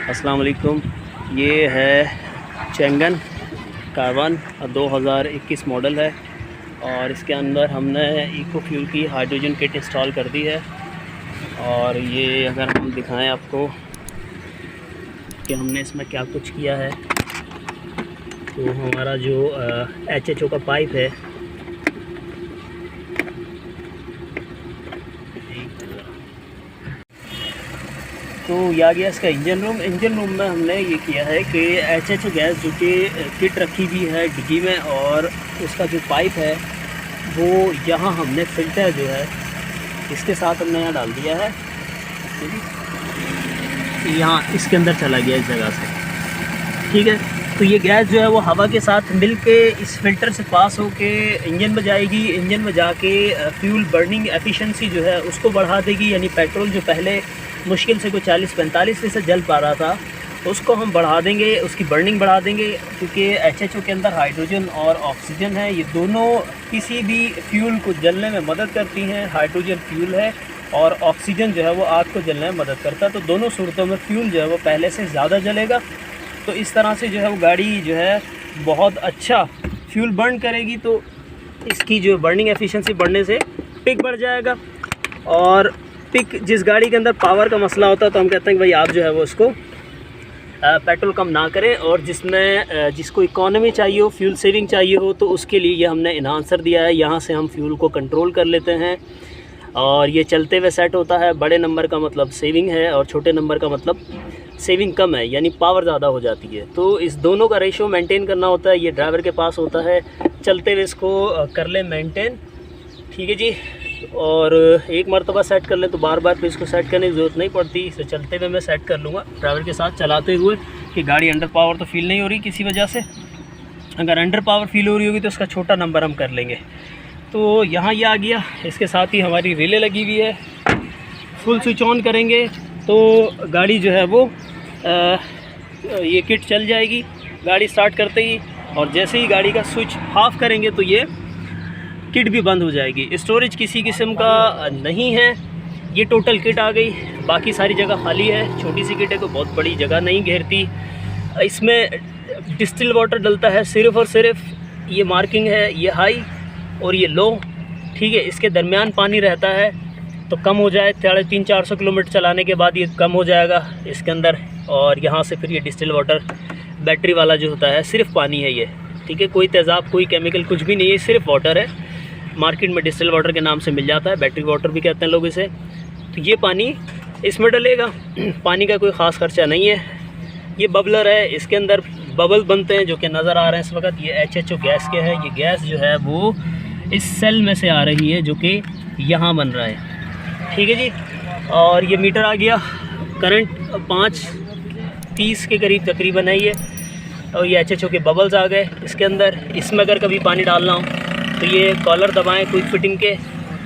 अस्सलाम वालेकुम। ये है चैंगन कार्बन 2021 मॉडल है और इसके अंदर हमने इको फ्यूल की हाइड्रोजन किट इंस्टॉल कर दी है। और ये अगर हम दिखाएं आपको कि हमने इसमें क्या कुछ किया है, तो हमारा जो HHO का पाइप है, तो ये आ गया इसका इंजन रूम में हमने ये किया है कि HHO गैस जो कि किट रखी हुई है डिग्गी में, और उसका जो पाइप है वो यहाँ हमने फ़िल्टर जो है इसके साथ हमने यहाँ डाल दिया है। यहाँ इसके अंदर चला गया इस जगह से, ठीक है। तो ये गैस जो है वो हवा के साथ मिल के इस फ़िल्टर से पास होके इंजन में जाएगी। इंजन में जाके फ्यूल बर्निंग एफिशिएंसी जो है उसको बढ़ा देगी, यानी पेट्रोल जो पहले मुश्किल से कोई 40-45 से जल पा रहा था उसको हम बढ़ा देंगे, उसकी बर्निंग बढ़ा देंगे। क्योंकि HHO के अंदर हाइड्रोजन और ऑक्सीजन है, ये दोनों किसी भी फ्यूल को जलने में मदद करती हैं। हाइड्रोजन फ्यूल है और ऑक्सीजन जो है वो आग को जलने में मदद करता है। तो दोनों सूरतों में फ्यूल जो है वो पहले से ज़्यादा जलेगा। तो इस तरह से जो है वो गाड़ी जो है बहुत अच्छा फ्यूल बर्न करेगी। तो इसकी जो बर्निंग एफिशिएंसी बढ़ने से पिक बढ़ जाएगा। और पिक, जिस गाड़ी के अंदर पावर का मसला होता है तो हम कहते हैं कि भाई आप जो है वो इसको पेट्रोल कम ना करें, और जिसको इकोनॉमी चाहिए हो, फ्यूल सेविंग चाहिए हो, तो उसके लिए ये हमने इन्हांसर दिया है। यहाँ से हम फ्यूल को कंट्रोल कर लेते हैं और ये चलते हुए सेट होता है। बड़े नंबर का मतलब सेविंग है और छोटे नंबर का मतलब सेविंग कम है, यानी पावर ज़्यादा हो जाती है। तो इस दोनों का रेशो मेंटेन करना होता है, ये ड्राइवर के पास होता है। चलते हुए इसको कर ले मेंटेन, ठीक है जी। और एक मरतबा सेट कर ले तो बार बार फिर इसको सेट करने की ज़रूरत नहीं पड़ती। इसे चलते हुए मैं सेट कर लूँगा ड्राइवर के साथ चलाते हुए कि गाड़ी अंडर पावर तो फील नहीं हो रही किसी वजह से। अगर अंडर पावर फील हो रही होगी तो उसका छोटा नंबर हम कर लेंगे। तो यहाँ ये आ गया, इसके साथ ही हमारी रिले लगी हुई है। फुल स्विच ऑन करेंगे तो गाड़ी जो है वो ये किट चल जाएगी गाड़ी स्टार्ट करते ही, और जैसे ही गाड़ी का स्विच ऑफ करेंगे तो ये किट भी बंद हो जाएगी। स्टोरेज किसी किस्म का नहीं है, ये टोटल किट आ गई। बाकी सारी जगह खाली है, छोटी सी किट है, कोई बहुत बड़ी जगह नहीं घेरती। इसमें डिस्टिल वाटर डलता है सिर्फ़ और सिर्फ, ये मार्किंग है, ये हाई और ये लो, ठीक है। इसके दरमियान पानी रहता है तो कम हो जाए, 350-400 किलोमीटर चलाने के बाद ये कम हो जाएगा इसके अंदर। और यहाँ से फिर ये डिस्टिल वाटर बैटरी वाला जो होता है, सिर्फ पानी है ये, ठीक है। कोई तेज़ाब, कोई केमिकल कुछ भी नहीं है, सिर्फ वाटर है। मार्केट में डिस्टिल वाटर के नाम से मिल जाता है, बैटरी वाटर भी कहते हैं लोग इसे। तो ये पानी इसमें डलेगा, पानी का कोई ख़ास खर्चा नहीं है। ये बबलर है, इसके अंदर बबल बनते हैं जो कि नज़र आ रहे हैं इस वक्त। ये HHO गैस के है। ये गैस जो है वो इस सेल में से आ रही है जो कि यहाँ बन रहा है, ठीक है जी। और ये मीटर आ गया, करंट 5:30 के करीब तकरीबन है ये। और ये HHO के बबल्स आ गए इसके अंदर। इसमें अगर कभी पानी डालना हो तो ये कॉलर दबाएं क्विक फिटिंग के,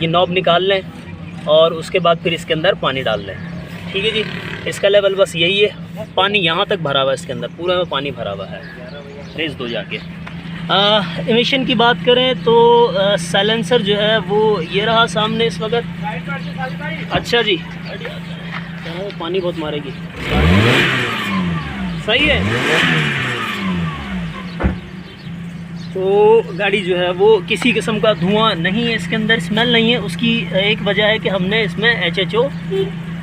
ये नॉब निकाल लें और उसके बाद फिर इसके अंदर पानी डाल लें, ठीक है जी। इसका लेवल बस यही है, पानी यहाँ तक भरा हुआ है, इसके अंदर पूरा में पानी भरा हुआ है। रेस दो जाके। एमिशन की बात करें तो साइलेंसर जो है वो ये रहा सामने इस वक्त। अच्छा जी, पानी बहुत मारेगी, सही है। तो गाड़ी जो है वो किसी किस्म का धुआं नहीं है इसके अंदर, स्मेल नहीं है। उसकी एक वजह है कि हमने इसमें HHO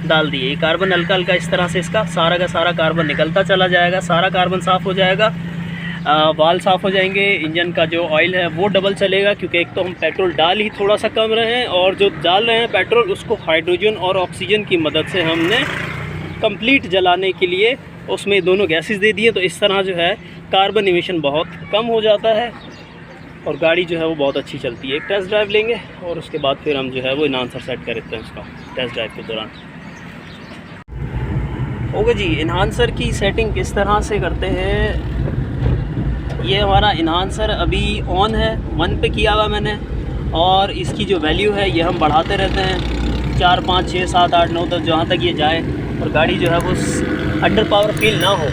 डाल दिए। ये कार्बन हल्का हल्का इस तरह से इसका सारा का सारा कार्बन निकलता चला जाएगा, सारा कार्बन साफ़ हो जाएगा, वाल साफ़ हो जाएंगे। इंजन का जो ऑयल है वो डबल चलेगा, क्योंकि एक तो हम पेट्रोल डाल ही थोड़ा सा कम रहे हैं, और जो डाल रहे हैं पेट्रोल उसको हाइड्रोजन और ऑक्सीजन की मदद से हमने कंप्लीट जलाने के लिए उसमें दोनों गैसेस दे दिए। तो इस तरह जो है कार्बन इमिशन बहुत कम हो जाता है और गाड़ी जो है वो बहुत अच्छी चलती है। एक टेस्ट ड्राइव लेंगे और उसके बाद फिर हम जो है वो इन्हांसर सेट कर देते हैं उसका टेस्ट ड्राइव के दौरान। ओके जी, इन्हांसर की सेटिंग किस तरह से करते हैं। ये हमारा इन्हांसर अभी ऑन है, 1 पे किया हुआ मैंने, और इसकी जो वैल्यू है ये हम बढ़ाते रहते हैं 4, 5, 6, 7, 8, 9 तक, जहाँ तक ये जाए। और गाड़ी जो है वो अंडर पावर फील ना हो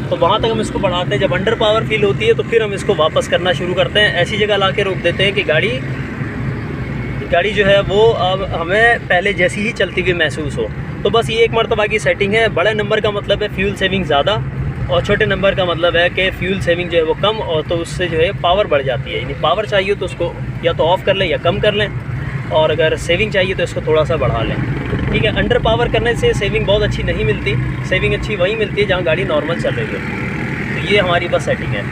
तो वहाँ तक हम इसको बढ़ाते हैं। जब अंडर पावर फील होती है तो फिर हम इसको वापस करना शुरू करते हैं। ऐसी जगह ला के रोक देते हैं कि गाड़ी जो है वो अब हमें पहले जैसी ही चलती हुई महसूस हो। तो बस ये एक मरतबा की सेटिंग है। बड़े नंबर का मतलब है फ्यूल सेविंग ज़्यादा, और छोटे नंबर का मतलब है कि फ्यूल सेविंग जो है वो कम, और तो उससे जो है पावर बढ़ जाती है। यानी पावर चाहिए तो उसको या तो ऑफ़ कर लें या कम कर लें, और अगर सेविंग चाहिए तो इसको थोड़ा सा बढ़ा लें। ठीक है, अंडर पावर करने से सेविंग बहुत अच्छी नहीं मिलती। सेविंग अच्छी वहीं मिलती है जहाँ गाड़ी नॉर्मल चल रही है। तो ये हमारी बस सेटिंग है।